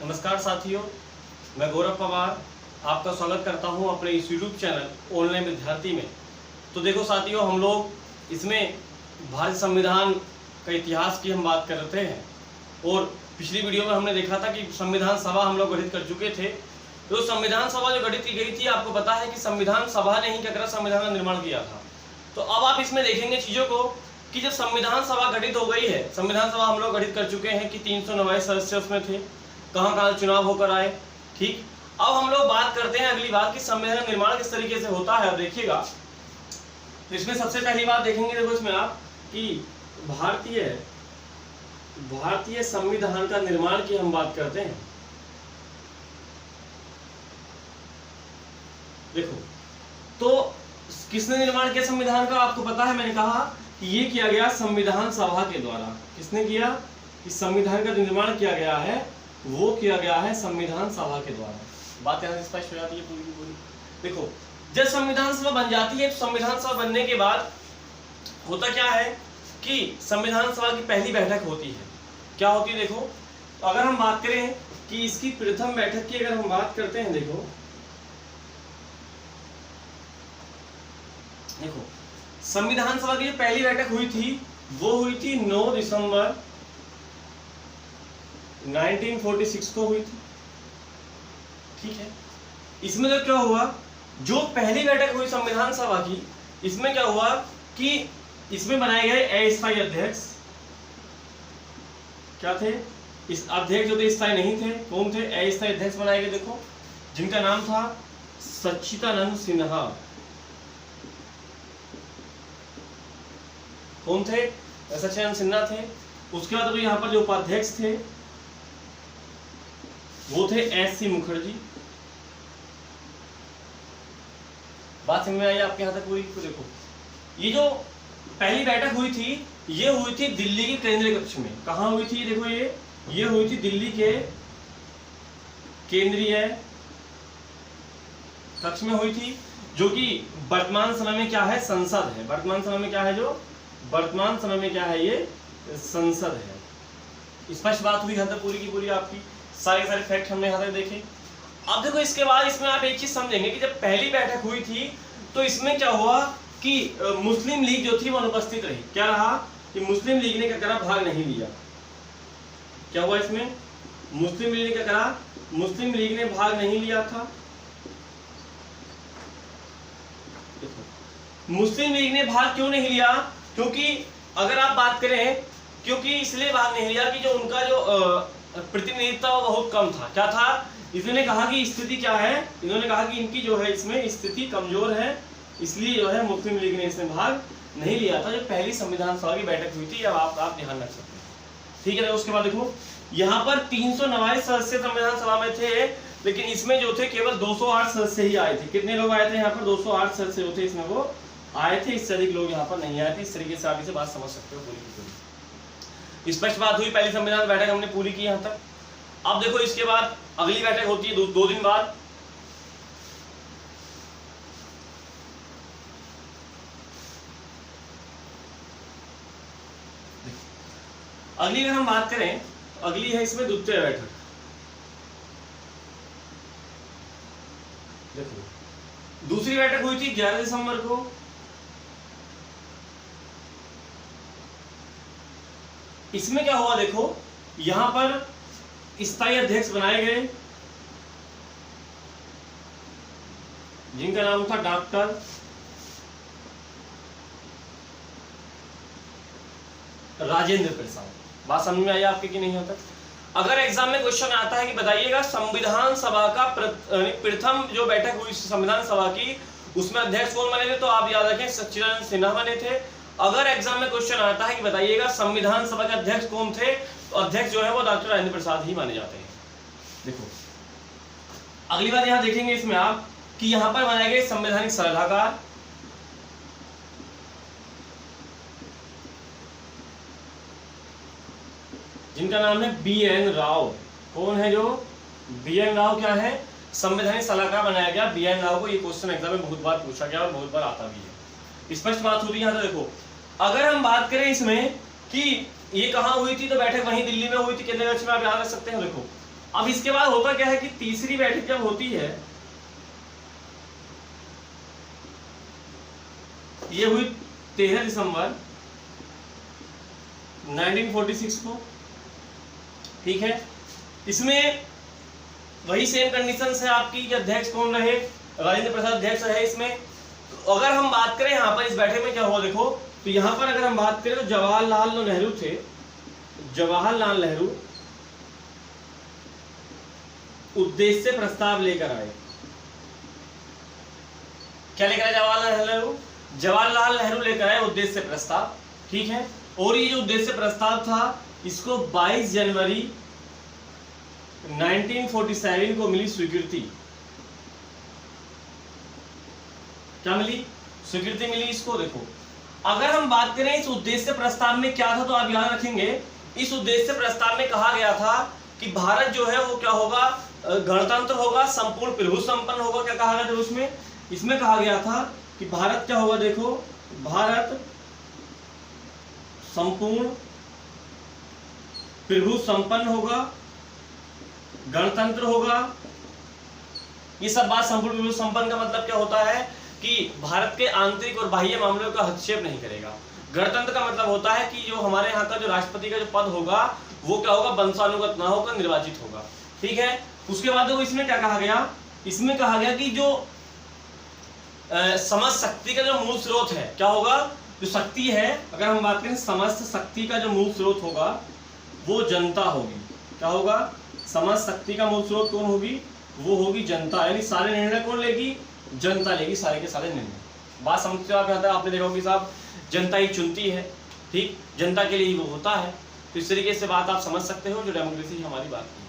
नमस्कार साथियों, मैं गौरव पवार आपका स्वागत करता हूं अपने इस यूट्यूब चैनल ऑनलाइन विद्यार्थी में। तो देखो साथियों, हम लोग इसमें भारतीय संविधान का इतिहास की हम बात कर रहे हैं और पिछली वीडियो में हमने देखा था कि संविधान सभा हम लोग गठित कर चुके थे। तो संविधान सभा जो गठित की गई थी, आपको पता है कि संविधान सभा ने ही क्या करा, संविधान का निर्माण किया था। तो अब आप इसमें देखेंगे चीज़ों को कि जब संविधान सभा गठित हो गई है, संविधान सभा हम लोग गठित कर चुके हैं कि 390 सदस्य उसमें थे, कहाँ चुनाव होकर आए। ठीक, अब हम लोग बात करते हैं अगली बात कि संविधान निर्माण किस तरीके से होता है। अब देखिएगा, तो इसमें सबसे पहली बात देखेंगे, देखो इसमें आप कि भारतीय संविधान का निर्माण की हम बात करते हैं। देखो, तो किसने निर्माण किया संविधान का, आपको पता है, मैंने कहा कि ये किया गया संविधान सभा के द्वारा। किसने किया कि संविधान का निर्माण किया गया है, वो किया गया है संविधान सभा के द्वारा। बात यहाँ से स्पष्ट हो जाती है पूरी की पूरी। देखो, जब संविधान सभा बन जाती है, तो संविधान सभा बनने के बाद होता क्या है कि संविधान सभा की पहली बैठक होती है। क्या होती है, देखो, तो अगर हम बात करें कि इसकी प्रथम बैठक की अगर हम बात करते हैं, देखो संविधान सभा की जो पहली बैठक हुई थी वो हुई थी 9 दिसंबर 1946 को हुई थी। ठीक है, इसमें तो क्या हुआ, जो पहली बैठक हुई संविधान सभा की, इसमें क्या हुआ कि इसमें बनाए गए अस्थायी अध्यक्ष। क्या थे, इस अध्यक्ष जो थे स्थायी नहीं थे, कौन थे, अस्थायी अध्यक्ष बनाए गए। देखो, जिनका नाम था सच्चिदानंद सिन्हा। कौन थे, सच्चिदानंद सिन्हा थे। उसके बाद यहाँ पर जो उपाध्यक्ष थे वो थे एस.सी. मुखर्जी। बात समझ में आई आपके यहाँ तक पूरी? तो देखो, ये जो पहली बैठक हुई थी, ये हुई थी दिल्ली के केंद्रीय कक्ष में। कहाँ हुई थी, देखो ये हुई थी दिल्ली के केंद्रीय कक्ष में हुई थी, जो कि वर्तमान समय में क्या है, संसद है। वर्तमान समय में क्या है, जो वर्तमान समय में क्या है, ये संसद है। स्पष्ट बात हुई यहाँ तक पूरी की पूरी आपकी, सारे फैक्ट हमने यहाँ तक देखे। अब देखो, इसके बाद इसमें आप एक चीज समझेंगे कि जब पहली बैठक हुई थी तो इसमें क्या हुआ कि मुस्लिम लीग जो थी वो अनुपस्थित रही। क्या रहा कि मुस्लिम लीग ने क्या करा, भाग नहीं लिया। क्या हुआ इसमें, मुस्लिम लीग ने क्या करा, मुस्लिम लीग ने भाग नहीं लिया था। मुस्लिम लीग ने भाग क्यों नहीं लिया, क्योंकि अगर आप बात करें, क्योंकि इसलिए भाग नहीं लिया कि जो उनका जो प्रतिनिधित्व वो बहुत कम था। क्या था, इन्होंने कहा कि स्थिति क्या है, इन्होंने कहा कि इनकी जो है इसमें स्थिति कमजोर है, इसलिए जो है मुस्लिम लीग ने इसमें भाग नहीं लिया था। जो पहली संविधान सभा की बैठक हुई थी, अब आप ध्यान रख सकते हैं। ठीक है, उसके बाद देखो, यहाँ पर 390 सदस्य संविधान सभा में थे, लेकिन इसमें जो थे केवल 208 सदस्य ही आए थे। कितने लोग आए थे यहाँ पर, 208 सदस्य जो थे इसमें वो आए थे, इससे अधिक लोग यहाँ पर नहीं आए थे। इस तरीके से आप इसे बात समझ सकते हो पूरी की पूरी। स्पष्ट बात हुई, पहली संविधान बैठक हमने पूरी की यहाँ तक। अब देखो, इसके बाद अगली बैठक होती है 2 दिन बाद। अगली अगर हम बात करें, अगली है इसमें द्वितीय बैठक। देखो, दूसरी बैठक हुई थी 11 दिसंबर को। इसमें क्या हुआ, देखो, यहां पर स्थायी अध्यक्ष बनाए गए, जिनका नाम था डॉक्टर राजेंद्र प्रसाद। बात समझ में आई आपके कि नहीं होता? अगर एग्जाम में क्वेश्चन आता है कि बताइएगा संविधान सभा का प्रथम जो बैठक हुई संविधान सभा की, उसमें अध्यक्ष कौन बने थे, तो आप याद रखें सच्चिदानंद सिन्हा बने थे। अगर एग्जाम में क्वेश्चन आता है कि बताइएगा संविधान सभा के अध्यक्ष कौन थे, तो अध्यक्ष जो है वो डॉक्टर राजेंद्र प्रसाद ही माने जाते हैं। देखो, अगली बात यहां देखेंगे इसमें आप कि यहां पर बनाए गए संवैधानिक सलाहकार, जिनका नाम है बी.एन. राव। कौन है, जो बी.एन. राव क्या है, संवैधानिक सलाहकार बनाया गया बी.एन. राव को। ये क्वेश्चन एग्जाम में बहुत बार पूछा गया और बहुत बार आता भी है। स्पष्ट बात होती है यहाँ। तो देखो, अगर हम बात करें इसमें कि ये कहाँ हुई थी, तो बैठक वहीं दिल्ली में हुई थी, केंद्रीय कक्ष में, आप याद रख सकते हैं। देखो, अब इसके बाद होता क्या है कि तीसरी बैठक जब होती है, ये हुई 13 दिसंबर 1946 को, ठीक है। इसमें वही सेम कंडीशन है आपकी कि अध्यक्ष कौन रहे, राजेंद्र प्रसाद अध्यक्ष रहे इसमें। तो अगर हम बात करें यहाँ पर इस बैठक में क्या हुआ देखो, तो यहाँ पर अगर हम बात करें तो जवाहरलाल नेहरू थे, जवाहरलाल नेहरू उद्देश्य प्रस्ताव लेकर आए। क्या लेकर आए जवाहरलाल नेहरू? जवाहरलाल नेहरू लेकर आए उद्देश्य प्रस्ताव, ठीक है। और ये जो उद्देश्य प्रस्ताव था इसको 22 जनवरी 1947 को मिली स्वीकृति। क्या मिली? स्वीकृति मिली इसको। देखो अगर हम बात करें इस उद्देश्य प्रस्ताव में क्या था, तो आप याद रखेंगे इस उद्देश्य प्रस्ताव में कहा गया था कि भारत जो है वो क्या होगा, गणतंत्र होगा, संपूर्ण प्रभुत्व संपन्न होगा। क्या कहा गया था उसमें? इसमें कहा गया था कि भारत क्या होगा, देखो भारत संपूर्ण प्रभुत्व संपन्न होगा, गणतंत्र होगा। ये सब बात संपूर्ण प्रभुत्व संपन्न का मतलब क्या होता है कि भारत के आंतरिक और बाह्य मामलों का हस्तक्षेप नहीं करेगा। गणतंत्र का मतलब होता है कि जो हमारे यहाँ का जो राष्ट्रपति का जो पद होगा वो क्या होगा, वंशानुगत ना होकर निर्वाचित होगा, ठीक है। उसके बाद देखो इसमें क्या कहा गया, इसमें कहा गया कि जो समस्त शक्ति का जो मूल स्रोत है क्या होगा, जो शक्ति है, अगर हम बात करें समस्त शक्ति का जो मूल स्रोत होगा वो जनता होगी। क्या होगा? समस्त शक्ति का मूल स्रोत कौन होगी? वो होगी जनता। यानी सारे निर्णय कौन लेगी? जनता लेगी, सारे के सारे निर्णय। बात समझते हो आप? यहाँ तक आपने देखा कि साहब जनता ही चुनती है, ठीक, जनता के लिए ही वो होता है। तो इस तरीके से बात आप समझ सकते हो जो डेमोक्रेसी हमारी बात की।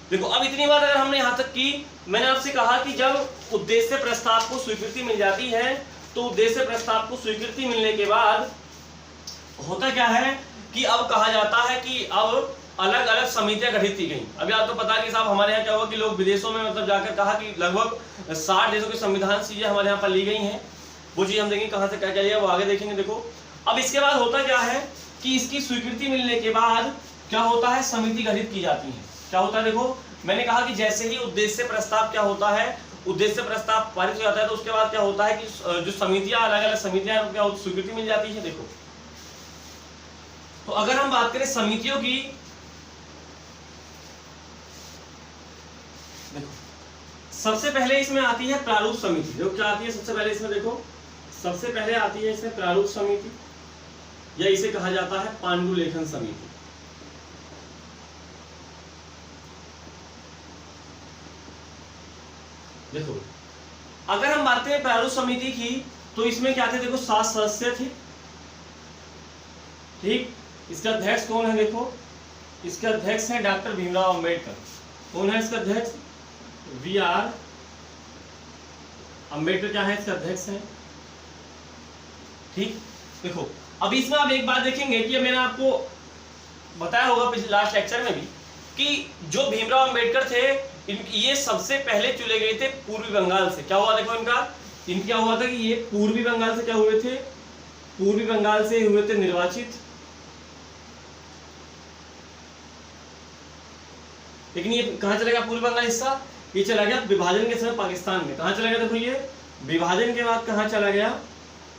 देखो अब इतनी बात अगर हमने यहाँ तक की, मैंने आपसे कहा कि जब उद्देश्य प्रस्ताव को स्वीकृति मिल जाती है तो उद्देश्य प्रस्ताव को स्वीकृति मिलने के बाद होता क्या है कि अब कहा जाता है कि अब अलग अलग समितियां गठित की गई। अभी आपको पता है कि साहब हमारे यहाँ क्या हुआ कि लोग विदेशों में मतलब जाकर कहा कि लगभग 60 देशों की संविधान चीजें हमारे यहाँ पर ली गई हैं। वो चीज हम देखेंगे कहाँ से क्या क्या है, वो आगे देखेंगे। देखो अब इसके बाद होता क्या है कि इसकी स्वीकृति मिलने के बाद क्या होता है, समिति गठित की जाती है। क्या होता है? देखो मैंने कहा कि जैसे ही उद्देश्य प्रस्ताव क्या होता है, उद्देश्य प्रस्ताव पारित हो जाता है तो उसके बाद क्या होता है कि जो समितियां, अलग अलग समितियां क्या स्वीकृति मिल जाती है। देखो तो अगर हम बात करें समितियों की, देखो सबसे पहले इसमें आती है प्रारूप समिति। जो क्या आती है सबसे पहले इसमें, देखो सबसे पहले आती है इसमें प्रारूप समिति, या इसे कहा जाता है पांडुलेखन समिति। देखो अगर हम बात करें प्रारूप समिति की तो इसमें क्या थे, देखो 7 सदस्य थे, ठीक। इसका अध्यक्ष कौन है? देखो इसका अध्यक्ष है डॉक्टर भीमराव अंबेडकर। कौन है इसका अध्यक्ष? VR अंबेडकर क्या है इसका अध्यक्ष है, ठीक। देखो अब इसमें आप एक बात देखेंगे कि मैंने आपको बताया होगा पिछले लास्ट लेक्चर में भी कि जो भीमराव अंबेडकर थे ये सबसे पहले चुने गए थे पूर्वी बंगाल से। क्या हुआ देखो इनका क्या हुआ था कि ये पूर्वी बंगाल से क्या हुए थे, पूर्वी बंगाल से हुए थे निर्वाचित। लेकिन ये कहां चला गया पूर्वी बंगाल हिस्सा? ये चला गया विभाजन के समय पाकिस्तान में। कहां चला गया? देखो ये विभाजन के बाद कहां चला गया,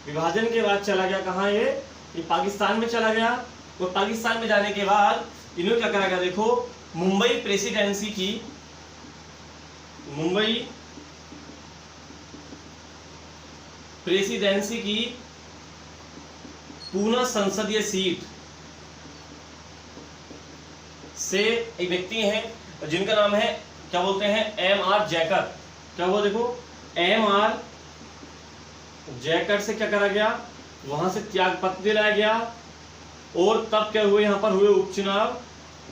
विभाजन के बाद चला गया कहां, ये पाकिस्तान में चला गया। और पाकिस्तान में जाने के बाद इन्होंने क्या करा गया, देखो मुंबई प्रेसिडेंसी की, मुंबई प्रेसिडेंसी की पूना संसदीय सीट से एक व्यक्ति हैं जिनका नाम है क्या बोलते हैं, MR जैकर। क्या हुआ देखो MR जैकर से क्या करा गया, वहां से त्याग पत्र दिलाया गया। और तब क्या हुए, यहाँ पर हुए उपचुनाव।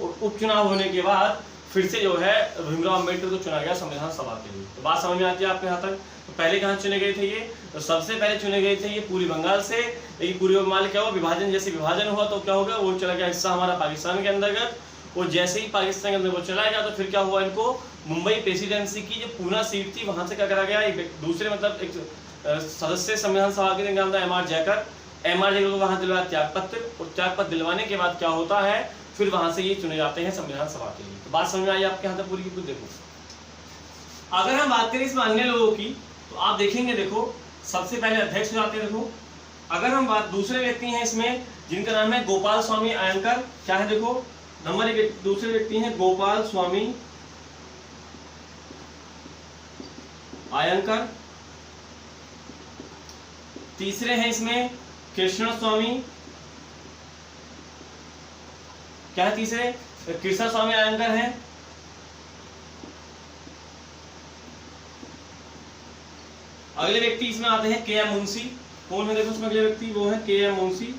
और उपचुनाव होने के बाद फिर से जो है भीमराव अंबेडकर को चुना गया संविधान सभा के लिए। तो बात समझ में आती है आपको यहाँ तक? तो पहले कहाँ चुने गए थे ये? तो सबसे पहले चुने गए थे ये पूर्वी बंगाल से। लेकिन पूर्वी बंगाल क्या हुआ, विभाजन, जैसे विभाजन हुआ तो क्या हो गया, वो चला गया हिस्सा हमारा पाकिस्तान के अंतर्गत। और जैसे ही पाकिस्तान के अंदर वो चला गया तो फिर क्या हुआ, इनको मुंबई प्रेसिडेंसी की जो पूना सीट थी वहां से क्या करा गया, एक दूसरे मतलब एक सदस्य संविधान सभा के नाम था MR जैकर। MR जैकर को वहां दिलवाया त्याग पत्र। और त्याग पत्र दिलवाने के बाद क्या होता है, फिर वहां से ये चुने जाते हैं संविधान सभा के लिए। बात समझ में आई आपके यहाँ तक पूरी की पूरी? देखो अगर हम बात करें इसमें अन्य लोगों की तो आप देखेंगे, देखो सबसे पहले अध्यक्ष हो जाते हैं। देखो अगर हम बात दूसरे व्यक्ति हैं इसमें जिनका नाम है गोपाल स्वामी अयंकर, क्या है देखो नंबर एक दूसरे व्यक्ति हैं गोपाल स्वामी अयंकर। तीसरे हैं इसमें कृष्ण स्वामी, क्या है तीसरे? कृष्ण स्वामी अयंकर हैं। अगले व्यक्ति इसमें आते हैं के एम मुंशी। कौन है देखो इसमें अगले व्यक्ति? वो है के एम मुंशी।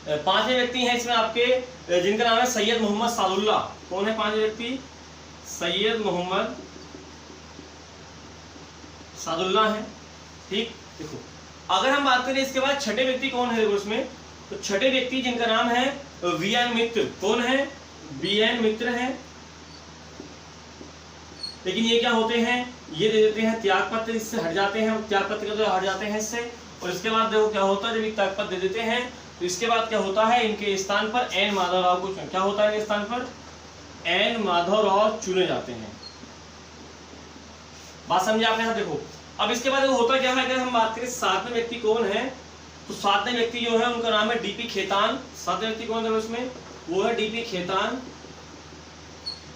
पांचवें व्यक्ति हैं इसमें आपके जिनका नाम है सैयद मोहम्मद सादुल्लाह। कौन है पांचवें व्यक्ति? सैयद मोहम्मद सादुल्लाह है। ठीक, देखो अगर हम बात करें इसके बाद छठे व्यक्ति कौन है देखो इसमें, तो छठे व्यक्ति जिनका नाम है वी एन मित्र। कौन है? वी एन मित्र है। लेकिन ये क्या होते हैं, ये दे देते हैं त्याग पत्र, इससे हट जाते हैं, त्याग पत्र के हट जाते हैं इससे। और इसके बाद देखो क्या होता है, जब त्याग पत्र दे देते हैं तो इसके बाद क्या होता है, इनके स्थान पर एन माधवराव को क्या होता है, इनके स्थान पर एन माधवराव चुने जाते हैं। बात समझे आपने? यहाँ देखो अब इसके बाद होता क्या है, अगर हम बात करें सातवें व्यक्ति कौन है, तो सातवें व्यक्ति जो है उनका नाम है डीपी खेतान। सातवें व्यक्ति कौन है उसमें? वो है डीपी खेतान।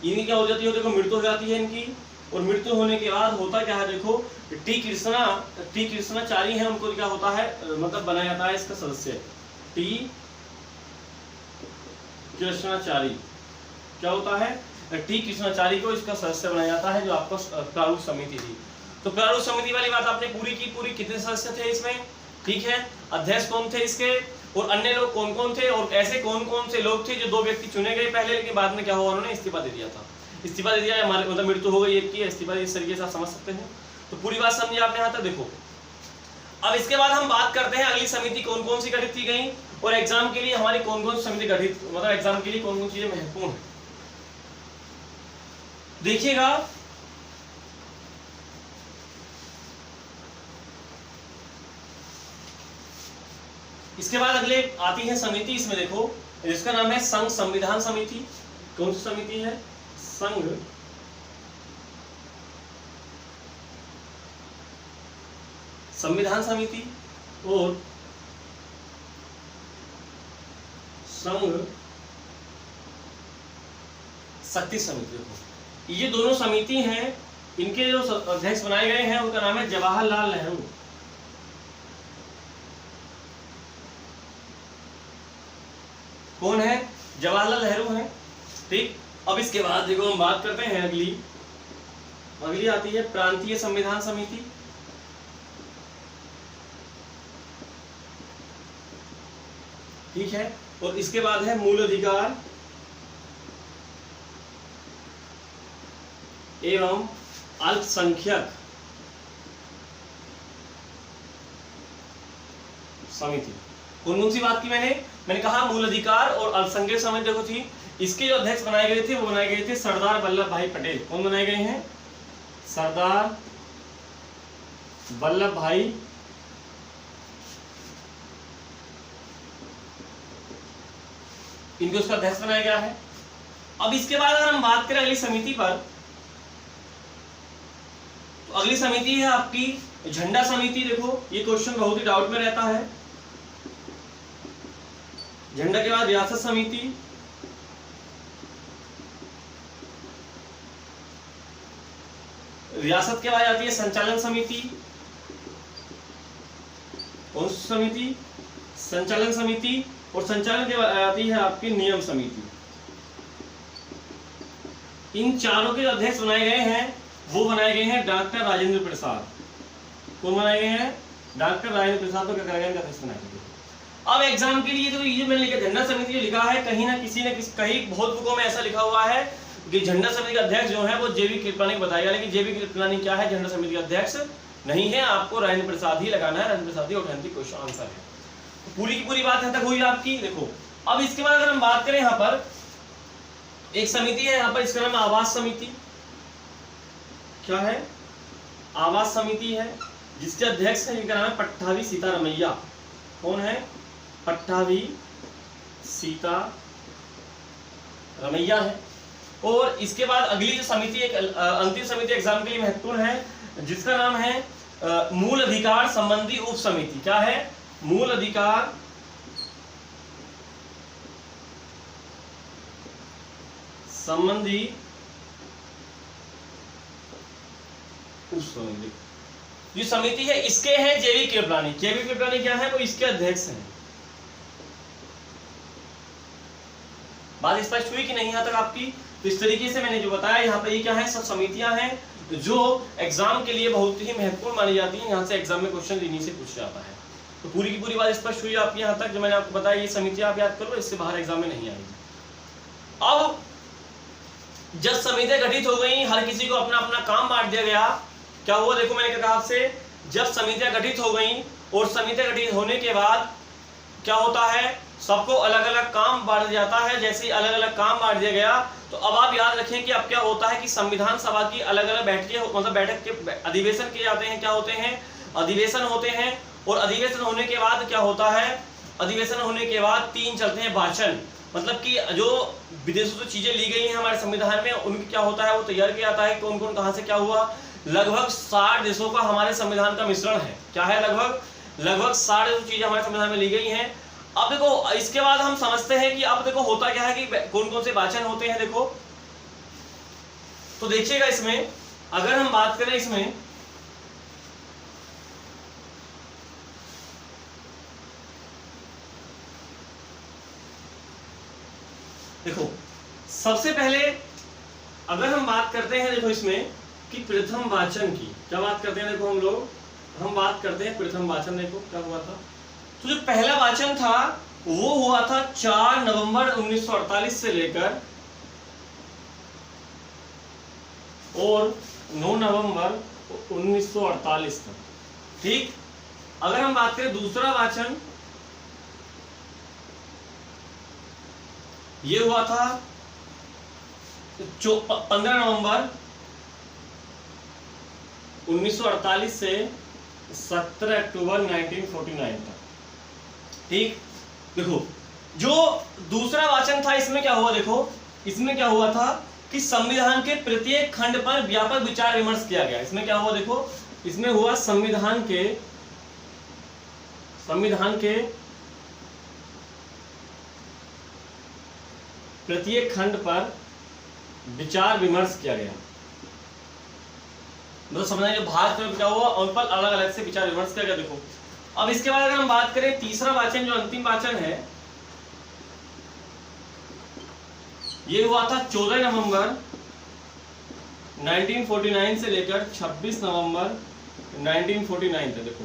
इनकी क्या हो जाती है, देखो मृत्यु हो जाती है इनकी। और मृत्यु होने के बाद होता क्या है, देखो टी कृष्णाचारी है, उनको क्या होता है, मतलब बनाया जाता है इसका सदस्य। टी कृष्णाचारी क्या होता है, टी कृष्णाचारी को इसका सदस्य बनाया जाता है, जो आपका प्रारूप समिति थी। तो प्रारूप समिति वाली बात आपने पूरी की पूरी। कितने सदस्य थे इसमें? ठीक है, अध्यक्ष कौन थे इसके, और अन्य लोग कौन कौन थे, और ऐसे कौन कौन से लोग थे जो दो व्यक्ति चुने गए पहले, लेकिन बाद में क्या हुआ, उन्होंने इस्तीफा दे दिया था। इस्तीफा दे दिया, हमारे मतलब मृत्यु हो गई एक की, इस्तीफा इस तरीके से आप समझ सकते हैं। तो पूरी बात समझिए आपने यहाँ तक। देखो अब इसके बाद हम बात करते हैं अगली समिति कौन कौन सी गठित की गई, और एग्जाम के लिए हमारी कौन कौन सी समिति गठित, मतलब एग्जाम के लिए कौन कौन चीजें महत्वपूर्ण है। देखिएगा इसके बाद अगले आती है समिति, इसमें देखो इसका नाम है संघ संविधान समिति। कौन सी समिति है? संघ संविधान समिति और संघ शक्ति समिति। देखो ये दोनों समिति हैं, इनके जो अध्यक्ष बनाए गए हैं उनका नाम है जवाहरलाल नेहरू। कौन है? जवाहरलाल नेहरू हैं। ठीक, अब इसके बाद देखो हम बात करते हैं अगली आती है प्रांतीय संविधान समिति। ठीक है, और इसके बाद है मूल अधिकार एवं अल्पसंख्यक समिति। कौन सी बात की मैंने कहा मूल अधिकार और अल्पसंख्यक समिति देखो थी। इसके जो अध्यक्ष बनाए गए थे वो बनाए गए थे सरदार वल्लभ भाई पटेल। कौन बनाए गए हैं? सरदार वल्लभ भाई इनको उसका अध्यक्ष बनाया गया है। अब इसके बाद अगर हम बात करें अगली समिति पर, तो अगली समिति है आपकी झंडा समिति। देखो ये क्वेश्चन बहुत ही डाउट में रहता है। झंडा के बाद रियासत समिति, रियासत के बाद आती है संचालन समिति। कौन सी समिति? संचालन समिति। और संचालन के बाद आती है आपकी नियम समिति। इन चारों के अध्यक्ष बनाए गए हैं वो बनाए गए हैं डॉक्टर राजेंद्र प्रसाद। कौन बनाए गए हैं? डॉक्टर राजेंद्र प्रसाद को क्या करा गया, अध्यक्ष बनाए गए। अब एग्जाम के लिए तो ये मैंने लिखा झंडा समिति जो लिखा है, कहीं ना किसी ने कहीं बहुत बुकों में ऐसा लिखा हुआ है कि झंडा समिति का अध्यक्ष जो है वो जेबी कृपलानी बताएगा, लेकिन जेबी कृपलानी क्या है, झंडा समिति का अध्यक्ष नहीं है। आपको राजेंद्र प्रसाद ही लगाना है, राजेंद्र प्रसाद ही ऑथेंटिक क्वेश्चन आंसर है। तो पूरी की पूरी बात यहाँ तक हुई आपकी। देखो अब इसके बाद अगर हम बात करें, यहाँ पर एक समिति है, यहाँ पर इसका नाम आवास समिति। क्या है? आवास समिति है, जिसके अध्यक्ष है जिनका नाम है पट्टाभी सीतारमैया। कौन है? पट्टाभी सीतारमैया। रमैया है। और इसके बाद अगली जो समिति, एक अंतिम समिति एग्जाम के लिए महत्वपूर्ण है, जिसका नाम है मूल अधिकार संबंधी उप समिति। क्या है? मूल अधिकार संबंधी उप समिति। जो समिति है इसके हैं जेबी कृपलानी। जेबी कृपलानी क्या है? वो इसके अध्यक्ष हैं। बात स्पष्ट हुई कि नहीं यहाँ तक आपकी? तो इस तरीके से मैंने जो बताया यहाँ पे, ये क्या है? सब समितियां हैं जो एग्जाम के लिए बहुत ही महत्वपूर्ण मानी जाती है। यहाँ से एग्जाम में क्वेश्चन इन्हीं से पूछा जाता है। तो पूरी की पूरी बात स्पष्ट हुई आपकी यहाँ तक? जो मैंने आपको बताया, ये समितियां आप याद कर लो, इससे बाहर एग्जाम में नहीं आएगी। अब जब समितियां गठित हो गई, हर किसी को अपना अपना काम बांट दिया गया, क्या हुआ? देखो मैंने कहा आपसे, जब समितियां गठित हो गई और समितियां गठित होने के बाद क्या होता है? सबको अलग अलग काम बांट दिया जाता है। जैसे ही अलग अलग काम बांट दिया गया, तो अब आप याद रखें कि अब क्या होता है कि संविधान सभा की अलग अलग बैठकें, मतलब बैठक के अधिवेशन किए जाते हैं। क्या होते हैं? अधिवेशन होते हैं। और अधिवेशन होने के बाद क्या होता है? अधिवेशन होने के बाद 3 चलते हैं वाचन, मतलब कि जो विदेशों से चीजें ली गई हैं हमारे संविधान में, उनकी क्या होता है? वो तैयार किया जाता है। कौन कौन कहां से क्या हुआ। लगभग 60 देशों का हमारे संविधान का मिश्रण है। क्या है? लगभग 60 चीजें हमारे संविधान में ली गई हैं। अब देखो, इसके बाद हम समझते हैं कि अब देखो होता क्या है कि कौन कौन से वाचन होते हैं। देखो तो देखिएगा, इसमें अगर हम बात करें, इसमें देखो सबसे पहले अगर हम बात करते हैं, देखो इसमें कि प्रथम वाचन की क्या बात करते हैं। देखो हम बात करते हैं प्रथम वाचन। देखो क्या हुआ था। तो जो पहला वाचन था वो हुआ था 4 नवंबर 1948 से लेकर और 9 नवंबर 1948 तक। ठीक। अगर हम बात करें दूसरा वाचन, ये हुआ था 15 नवंबर 1948 से 17 अक्टूबर 1949 तक। ठीक। देखो जो दूसरा वाचन था, इसमें क्या हुआ? देखो इसमें क्या हुआ था कि संविधान के प्रत्येक खंड पर व्यापक विचार विमर्श किया गया। इसमें क्या हुआ? देखो इसमें हुआ संविधान के प्रत्येक खंड पर विचार विमर्श किया गया। मतलब समझना, जो भारत में क्या हुआ, उन पर अलग अलग से विचार विमर्श किया गया। देखो अब इसके बाद अगर हम बात करें तीसरा वाचन, जो अंतिम वाचन है, ये हुआ था 14 नवंबर 1949 से लेकर 26 नवंबर 1949 तक। देखो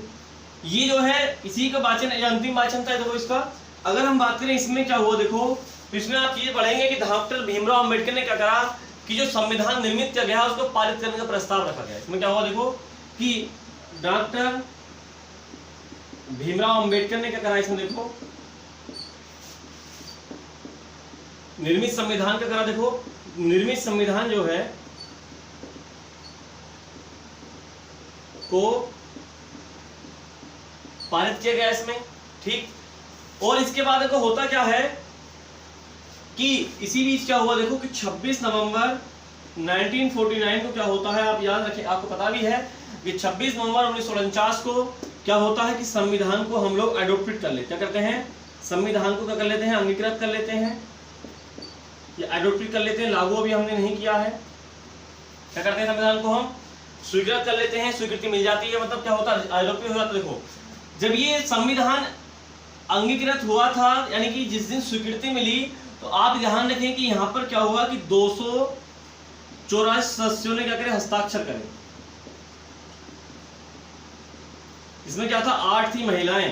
ये जो है इसी का वाचन, ये अंतिम वाचन था। देखो इसका अगर हम बात करें, इसमें क्या हुआ? देखो तो इसमें आप चीजें पढ़ेंगे कि डॉक्टर भीमराव अंबेडकर ने क्या करा कि जो संविधान निर्मित किया गया उसको पारित करने का प्रस्ताव रखा गया। इसमें क्या हुआ? देखो कि डॉक्टर भीमराव अंबेडकर ने क्या करा, इसमें देखो निर्मित संविधान का करा। देखो निर्मित संविधान जो है को पारित किया गया इसमें। ठीक। और इसके बाद देखो होता क्या है कि इसी बीच क्या हुआ? देखो कि 26 नवंबर 1949 को क्या होता है, आप याद रखें, आपको पता भी है कि 26 नवंबर 1949 को क्या होता है कि संविधान को हम लोग एडोप्ट कर लेते हैं। क्या करते हैं? संविधान को क्या कर लेते हैं? अंगीकृत कर लेते हैं, या एडोप्ट कर लेते हैं। लागू अभी हमने नहीं किया है। क्या करते हैं? संविधान को हम स्वीकृत कर लेते हैं, स्वीकृति मिल जाती है, मतलब क्या होता है? एडोप्ट हो जाता है। देखो जब ये संविधान अंगीकृत हुआ था, यानी कि जिस दिन स्वीकृति मिली, तो आप ध्यान रखें कि यहाँ पर क्या हुआ कि 284 सदस्यों ने क्या करे? हस्ताक्षर करें। इसमें क्या था? 8 थी महिलाएं।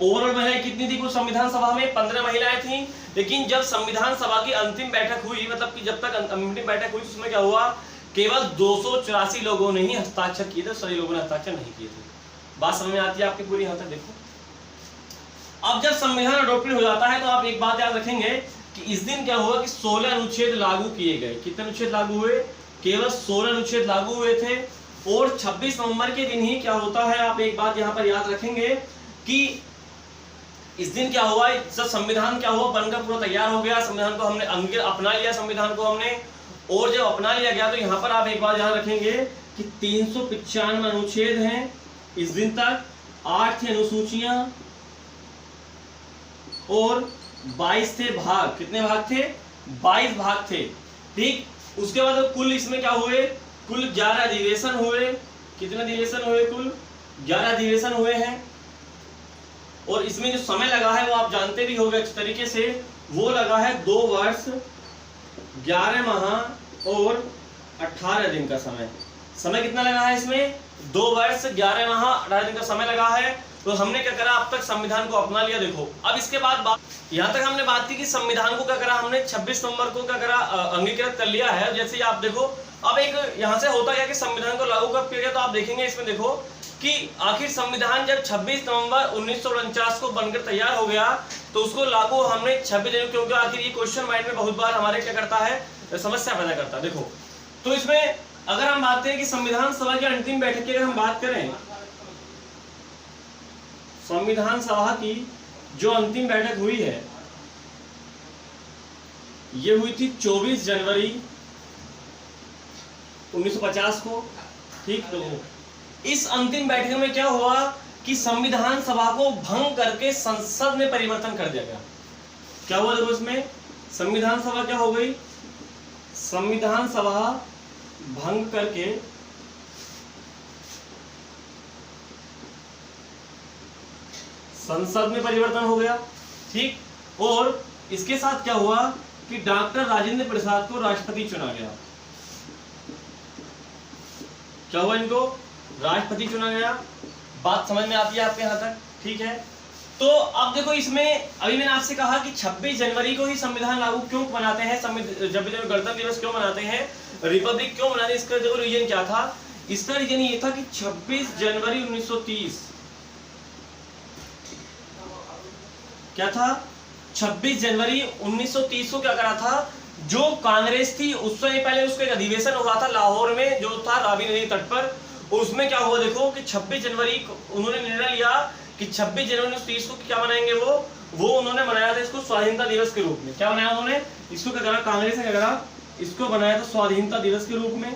ओवरऑल महिलाएं कितनी थी कुछ संविधान सभा में? 15 महिलाएं थी। लेकिन जब संविधान सभा की अंतिम बैठक हुई, मतलब कि जब तक अंतिम बैठक हुई, तो उसमें क्या हुआ? केवल 284 लोगों ने ही हस्ताक्षर किए थे, सभी लोगों ने हस्ताक्षर नहीं किए थे। बात समझ में आती है आपकी पूरी? यहाँ तक देखो अब जब संविधान अडॉप्टेड हो जाता है, तो आप एक बात याद रखेंगे कि इस दिन क्या हुआ कि 16 अनुच्छेद लागू किए गए। कितने अनुच्छेद लागू हुए? केवल 16 अनुच्छेद लागू हुए थे। और 26 नवंबर के दिन ही क्या होता है, आप एक बात यहाँ पर याद रखेंगे कि इस दिन क्या हुआ, जब संविधान क्या हुआ, बनकर पूरा तैयार हो गया, संविधान को हमने अपना लिया, संविधान को हमने, और जब अपना लिया गया तो यहाँ पर आप एक बात याद रखेंगे कि 395 अनुच्छेद हैं इस दिन तक, 8 थे अनुसूचियां और 22 थे भाग। कितने भाग थे? 22 भाग थे। ठीक, उसके बाद कुल इसमें क्या हुए, कुल 11 अधिवेशन हुए। कितने अधिवेशन हुए? कुल 11 अधिवेशन हुए हैं। और इसमें जो समय लगा है वो आप जानते भी होंगे अच्छे तरीके से, वो लगा है 2 वर्ष 11 माह और 18 दिन का समय। समय कितना लगा है इसमें? 2 वर्ष 11 माह 18 दिन का समय लगा है। तो हमने क्या करा, अब तक संविधान को अपना लिया। देखो अब इसके बाद यहाँ तक हमने बात की कि संविधान को क्या करा हमने, 26 नवंबर को क्या करा, अंगीकृत कर लिया है। जैसे आप देखो अब एक यहाँ से होता क्या कि संविधान को लागू कब किया गया, तो आप देखेंगे इसमें देखो कि आखिर संविधान जब 26 नवंबर 1949 को बनकर तैयार हो गया तो उसको लागू हमने 26 जनवरी, क्योंकि आखिर ये क्वेश्चन माइंड में बहुत बार हमारे क्या करता है, समस्या पैदा करता है। देखो तो इसमें अगर हम बात करें कि संविधान सभा की अंतिम बैठक की अगर हम बात करें, संविधान सभा की जो अंतिम बैठक हुई है ये हुई थी 24 जनवरी 1950 को। ठीक, तो इस अंतिम बैठक में क्या हुआ कि संविधान सभा को भंग करके संसद में परिवर्तन कर दिया गया। क्या हुआ देखो इसमें, संविधान सभा क्या हो गई, संविधान सभा भंग करके संसद में परिवर्तन हो गया। ठीक, और इसके साथ क्या हुआ कि डॉक्टर राजेंद्र प्रसाद को राष्ट्रपति चुना गया। क्या हुआ, इनको राष्ट्रपति चुना गया। बात समझ में आती है आपके यहाँ तक? ठीक है, तो अब देखो इसमें अभी मैंने आपसे कहा कि 26 जनवरी को ही संविधान लागू क्यों बनाते हैं, जब गणतंत्र दिवस क्यों मनाते हैं, रिपब्लिक क्यों मनाते हैं, इसका देखो रीजन क्या था। इसका रीजन ये था कि 26 जनवरी 1930 क्या था, 26 जनवरी 1930 को क्या करा था, जो कांग्रेस थी उससे पहले उसका एक अधिवेशन हुआ था लाहौर में, जो था रावी नदी तट पर। और उसमें क्या हुआ देखो कि 26 जनवरी को उन्होंने निर्णय लिया कि 26 जनवरी 1930 को क्या मनाएंगे, वो उन्होंने बनाया था इसको स्वाधीनता दिवस के रूप में। क्या बनाया उन्होंने इसको, क्या करा कांग्रेस ने, क्या करा इसको बनाया था स्वाधीनता दिवस के रूप में।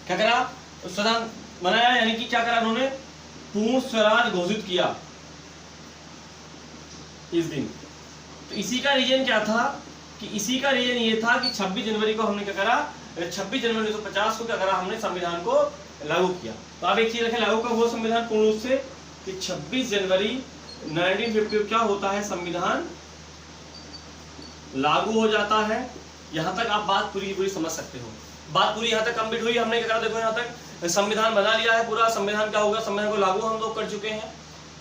क्या करा, स्वतंत्र बनाया, यानी कि क्या करा उन्होंने, पूर्ण स्वराज घोषित किया इस दिन। तो इसी का रीजन क्या था कि इसी का रीजन ये था कि 26 जनवरी को हमने क्या करा, 26 जनवरी 1950 को क्या करा हमने संविधान को लागू किया। तो आप एक चीज रखें, लागू कब हुआ संविधान पूर्ण रूप से, कि 26 जनवरी 1950 क्या होता है, संविधान लागू हो जाता है। यहाँ तक आप बात पूरी समझ सकते हो। बात पूरी यहाँ तक कंप्लीट हुई। हमने क्या करा, देखो यहाँ तक संविधान बना लिया है पूरा। संविधान क्या होगा, संविधान को लागू हम लोग कर चुके हैं।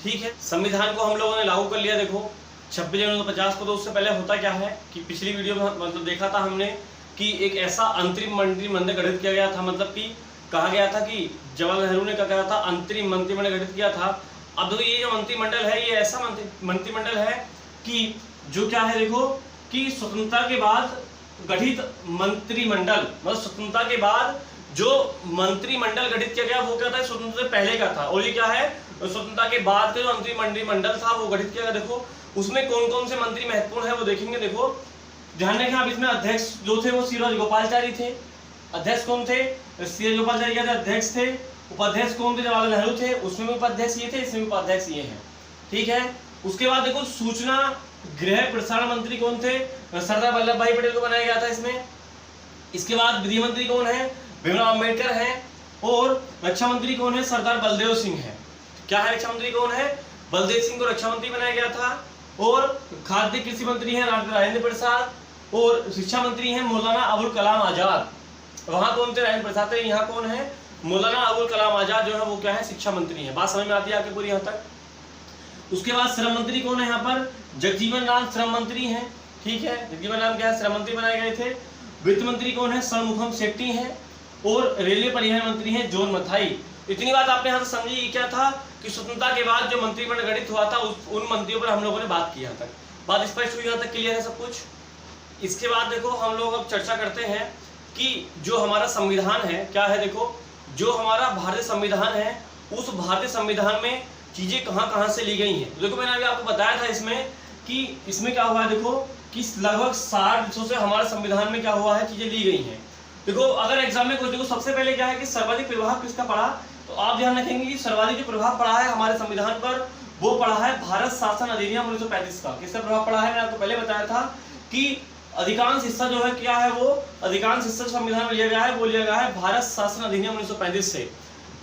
ठीक है, संविधान को हम लोगों ने लागू कर लिया। देखो 26 जनवरी 1950 को, तो उससे पहले होता क्या है कि पिछली वीडियो में मतलब देखा था हमने कि एक ऐसा अंतरिम मंत्रिमंडल गठित किया गया था, मतलब कि कहा गया था कि जवाहरलाल नेहरू ने क्या कहा था, अंतरिम मंत्रिमंडल गठित किया था। अब देखो ये जो मंत्रिमंडल है ये ऐसा मंत्रिमंडल है कि जो क्या है देखो कि स्वतंत्रता के बाद गठित मंत्रिमंडल, मतलब स्वतंत्रता के बाद जो मंत्रिमंडल गठित किया गया वो क्या था, स्वतंत्रता से पहले का था। और ये क्या है, स्वतंत्रता के बाद का जो अंतरिम मंत्रिमंडल था वो गठित किया गया। देखो उसमें कौन कौन से मंत्री महत्वपूर्ण है वो देखेंगे। देखो ध्यान रखें आप, इसमें अध्यक्ष जो थे वो सी राजगोपालचारी थे। अध्यक्ष कौन थे, सी राजगोपालचारी क्या थे, अध्यक्ष थे। उपाध्यक्ष कौन थे, जवाहरलाल नेहरू थे। उसमें भी उपाध्यक्ष ये थे, इसमें उपाध्यक्ष ये हैं। ठीक है, उसके बाद देखो सूचना गृह प्रसारण मंत्री कौन थे, सरदार वल्लभ भाई पटेल को बनाया गया था इसमें। इसके बाद विधि मंत्री कौन है, भीमराव अम्बेडकर हैं। और रक्षा मंत्री कौन है, सरदार बलदेव सिंह है। क्या है, रक्षा मंत्री कौन है, बलदेव सिंह को रक्षा मंत्री बनाया गया था। और खाद्य कृषि मंत्री हैं राजेंद्र प्रसाद। और शिक्षा मंत्री हैं मौलाना अबुल कलाम आजाद। वहां कौन थे, राजेंद्र प्रसाद थे। यहाँ कौन है, मौलाना अबुल कलाम आजाद जो है वो क्या है, शिक्षा मंत्री है। बात समझ में आती है आपके पूरी यहाँ तक। उसके बाद श्रम मंत्री कौन है, यहाँ पर जगजीवन राम श्रम मंत्री हैं। ठीक है, जगजीवन राम क्या है, श्रम मंत्री बनाए गए थे। वित्त मंत्री कौन है, षणमुखम शेट्टी हैं। और रेलवे परिवहन मंत्री हैं जॉन मथाई। इतनी बात आपने यहाँ से समझी। क्या था कि स्वतंत्रता के बाद जो मंत्रिमंडल गठित हुआ था उन मंत्रियों पर हम लोगों ने बात की। यहाँ तक बात स्पष्ट हुई, यहाँ तक क्लियर है सब कुछ। इसके बाद देखो हम लोग अब चर्चा करते हैं कि जो हमारा संविधान है क्या है। देखो जो हमारा भारतीय संविधान है उस भारतीय संविधान में चीजें कहाँ कहाँ से ली गई हैं। तो देखो मैंने अभी आपको बताया था इसमें कि इसमें क्या हुआ है, देखो कि लगभग 60 से हमारे संविधान में क्या हुआ है, चीजें ली गई हैं। देखो अगर एग्जाम में कुछ देखो, सबसे पहले क्या है कि सर्वाधिक प्रभाव किसका पड़ा, तो आप ध्यान रखेंगे कि सर्वाधिक जो प्रभाव पड़ा है हमारे संविधान पर वो पड़ा है भारत शासन अधिनियम 1935 का। किसका प्रभाव पड़ा है, मैंने आपको पहले बताया था कि अधिकांश हिस्सा जो है क्या है, वो अधिकांश हिस्सा संविधान में लिया गया है वो लिया गया है भारत शासन अधिनियम 1935 से।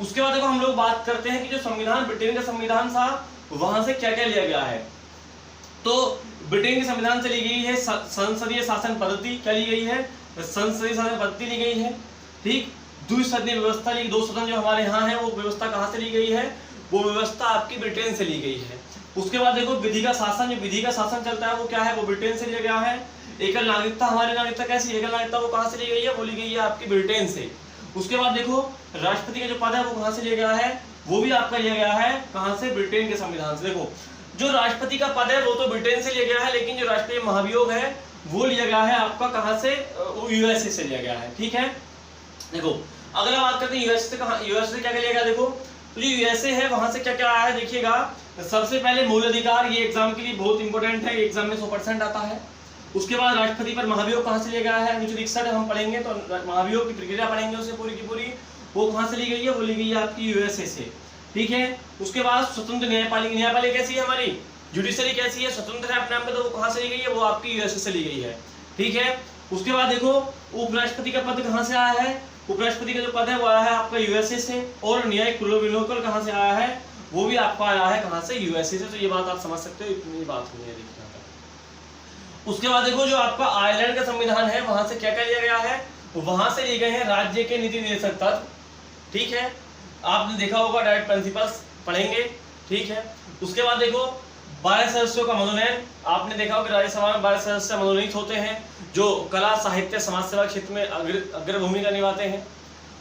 उसके बाद देखो हम लोग बात करते हैं कि जो संविधान ब्रिटेन का संविधान था वहां से क्या क्या लिया गया है। तो ब्रिटेन के संविधान से ली गई है संसदीय शासन पद्धति, क्या ली गई है, संसदीय शासन पद्धति ली गई है। ठीक, द्विसदनीय व्यवस्था ली, 2 सदन जो हमारे यहाँ है वो व्यवस्था कहाँ से ली गई है, वो व्यवस्था आपकी ब्रिटेन से ली गई है। उसके बाद देखो विधि का शासन, जो विधि का शासन चलता है वो क्या है, वो ब्रिटेन से लिया गया है। एकल नागरिकता, हमारी नागरिकता कैसी एकल नागरिकता, वो कहाँ से ली गई है, वो ली गई है आपकी ब्रिटेन से। उसके बाद देखो राष्ट्रपति का जो पद है वो कहाँ से लिया गया है, वो भी आपका लिया गया है कहाँ से, ब्रिटेन के संविधान से। देखो जो राष्ट्रपति का पद है वो तो ब्रिटेन से लिया गया है, लेकिन जो राष्ट्रीय महाभियोग है वो लिया गया है आपका कहाँ से, यूएसए से लिया गया है। ठीक है, देखो अगला बात करते हैं यूएसए से, कहाँ यूएसए से क्या क्या लिया गया। देखो तो जो यूएसए है वहां से क्या क्या आया है, देखिएगा सबसे पहले मूल अधिकार, ये एग्जाम के लिए बहुत इंपॉर्टेंट है, एग्जाम में 100% आता है। उसके बाद राष्ट्रपति पर महाभियोग कहाँ से लिया गया है, 1961 हम पढ़ेंगे तो महाभियोग की प्रक्रिया पढ़ेंगे उसे पूरी की पूरी, वो कहाँ से ली गई है, वो ली गई है आपकी यूएसए से। ठीक है, उसके बाद स्वतंत्र न्यायपालिका, न्यायपालिका कैसी है हमारी, जुडिशरी कैसी है, स्वतंत्र है अपने आप में, तो वो कहाँ से ली गई है, वो आपकी यूएसए से ली गई है। ठीक है, उसके बाद देखो उपराष्ट्रपति का पद कहाँ से आया है, उपराष्ट्रपति का जो पद है वो आया है आपका यूएसए से, और न्यायिक प्रोविलोकल कहाँ से आया है, वो भी आपका आया है कहाँ से, यूएसए से। तो ये बात आप समझ सकते हो, इतनी बात हुई है देखिए। उसके बाद देखो जो आपका आयरलैंड का संविधान है वहां से क्या क्या लिया गया है, वहां से लिए गए हैं राज्य के नीति निर्देशक तत्व। ठीक है, आपने देखा होगा डायरेक्ट प्रिंसिपल्स पढ़ेंगे। ठीक है, उसके बाद देखो 12 सदस्यों का मनोनयन, आपने देखा होगा राज्यसभा में 12 सदस्य मनोनीत होते हैं जो कला साहित्य समाज सेवा क्षेत्र में अग्र भूमिका निभाते हैं।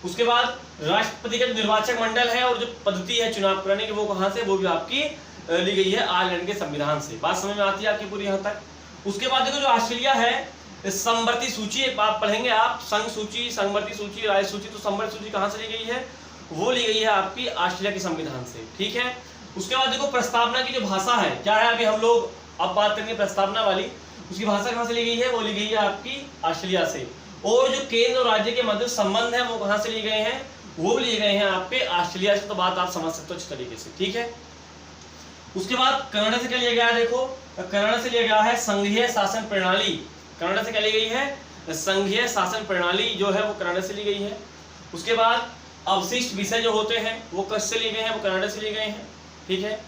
उसके बाद राष्ट्रपति का जो निर्वाचक मंडल है और जो पद्धति है चुनाव कराने की वो कहाँ से, वो भी आपकी ली गई है आयरलैंड के संविधान से। बात समझ में आती है आपकी पूरी यहाँ तक। उसके बाद देखो जो ऑस्ट्रेलिया है समवर्ती सूची, एक बात पढ़ेंगे आप, संघ सूची, समवर्ती सूची, राज्य सूची, तो समवर्ती सूची कहाँ से ली गई है, वो ली गई है आपकी ऑस्ट्रेलिया के संविधान से। ठीक है, उसके बाद देखो प्रस्तावना की जो भाषा है क्या है, अभी हम लोग अब बात करेंगे प्रस्तावना वाली, उसकी भाषा कहाँ से ली गई है, वो ली गई है आपकी ऑस्ट्रेलिया से। और जो केंद्र और राज्य के मध्य संबंध है वो कहाँ से लिए गए हैं, वो लिए गए हैं आपके ऑस्ट्रेलिया से। तो बात आप समझ सकते हो अच्छी तरीके से। ठीक है, उसके बाद कनाडा से क्या लिया गया है, देखो कनाडा से लिया गया है संघीय शासन प्रणाली। कनाडा से क्या ली गई है, संघीय शासन प्रणाली जो है वो कनाडा से ली गई है। उसके बाद अवशिष्ट विषय जो होते हैं वो किससे लिए गए हैं, वो कनाडा से लिए गए हैं। ठीक है,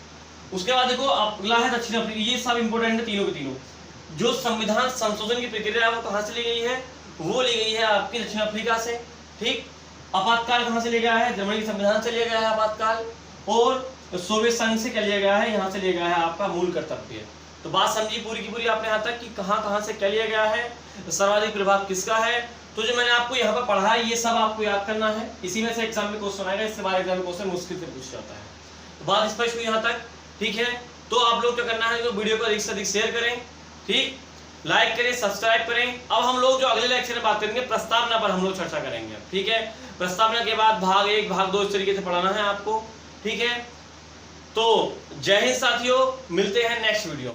उसके बाद देखो अगला है दक्षिण अफ्रीका, ये सब इंपोर्टेंट है तीनों के तीनों। जो संविधान संशोधन की प्रक्रिया है वो कहाँ से ली गई है, वो ली गई है आपकी दक्षिण अफ्रीका से। ठीक, आपातकाल कहाँ से लिया गया है, जर्मनी के संविधान से लिया गया है आपातकाल। और सोवियत संघ से क्या लिया गया है, यहाँ से लिया गया है आपका मूल कर्तव्य। तो बात समझी पूरी की पूरी आपने यहाँ तक कि कहाँ कहाँ से क्या लिया गया है, सर्वाधिक प्रभाव किसका है। तो जो मैंने आपको यहाँ पर पढ़ा है ये सब आपको याद करना है, इसी में से एग्जाम में क्वेश्चन आएगा, इससे बाहर एग्जाम में क्वेश्चन मुश्किल से पूछ जाता है। तो बात स्पष्ट हुई यहाँ तक। ठीक है, तो आप लोग क्या करना है, तो वीडियो को अधिक से अधिक शेयर करें, ठीक, लाइक करें, सब्सक्राइब करें। अब हम लोग जो अगले लेक्चर में बात करेंगे प्रस्तावना पर हम लोग चर्चा करेंगे। ठीक है, प्रस्तावना के बाद भाग 1 भाग 2 इस तरीके से पढ़ाना है आपको। ठीक है, तो जय हिंद साथियों, मिलते हैं नेक्स्ट वीडियो।